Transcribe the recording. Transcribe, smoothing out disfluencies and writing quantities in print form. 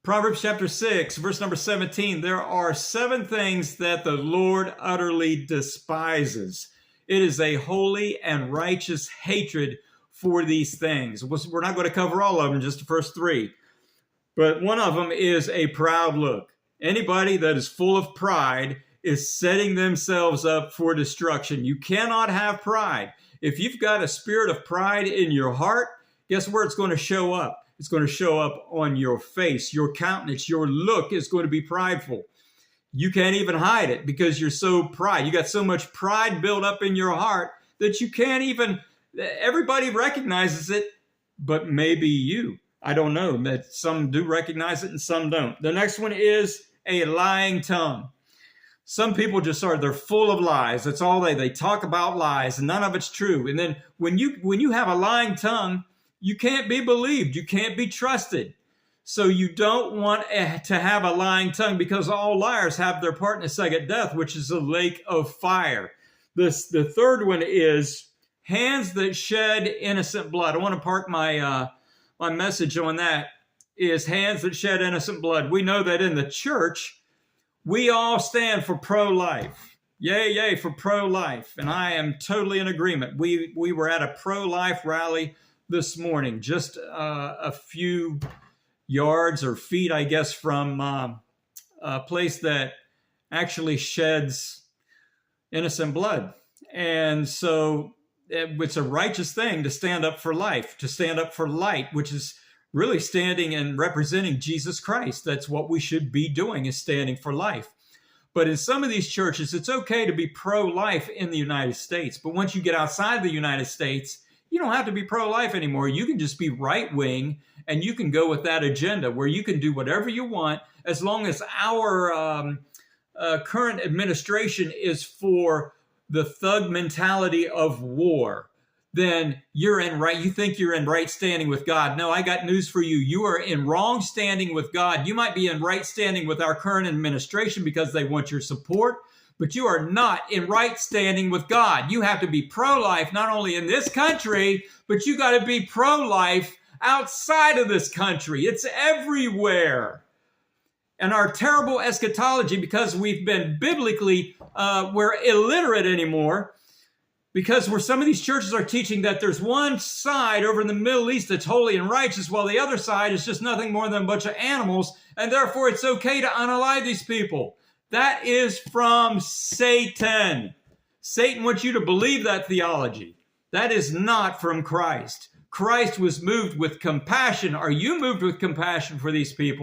Proverbs chapter 6, verse number 17, there are 7 things that the Lord utterly despises. It is a holy and righteous hatred for these things. We're not going to cover all of them, just the first 3. But one of them is a proud look. Anybody that is full of pride is setting themselves up for destruction. You cannot have pride. If you've got a spirit of pride in your heart, guess where it's going to show up? It's going to show up on your face, your countenance, your look is going to be prideful. You can't even hide it because you're so pride. You got so much pride built up in your heart that you can't even, everybody recognizes it, but maybe you. I don't know, that some do recognize it and some don't. The next one is a lying tongue. Some people just they're full of lies. That's all they talk about lies and none of it's true. And then when you have a lying tongue, you can't be believed. You can't be trusted. So you don't want to have a lying tongue because all liars have their part in the second death, which is a lake of fire. The third one is hands that shed innocent blood. I want to park my message on that, is hands that shed innocent blood. We know that in the church, we all stand for pro-life. Yay, yay, for pro-life. And I am totally in agreement. We were at a pro-life rally this morning, just a few yards or feet, I guess, from a place that actually sheds innocent blood. And so it's a righteous thing to stand up for life, to stand up for light, which is really standing and representing Jesus Christ. That's what we should be doing, is standing for life. But in some of these churches, it's okay to be pro-life in the United States. But once you get outside the United States, you don't have to be pro-life anymore. You can just be right-wing, and you can go with that agenda where you can do whatever you want as long as our current administration is for the thug mentality of war. Then you're in right. You think you're in right standing with God. No, I got news for you. You are in wrong standing with God. You might be in right standing with our current administration because they want your support, but you are not in right standing with God. You have to be pro-life, not only in this country, but you got to be pro-life outside of this country. It's everywhere. And our terrible eschatology, because we've been biblically, we're illiterate anymore, because some of these churches are teaching that there's one side over in the Middle East that's holy and righteous, while the other side is just nothing more than a bunch of animals, and therefore it's okay to unalive these people. That is from Satan. Satan wants you to believe that theology. That is not from Christ. Christ was moved with compassion. Are you moved with compassion for these people?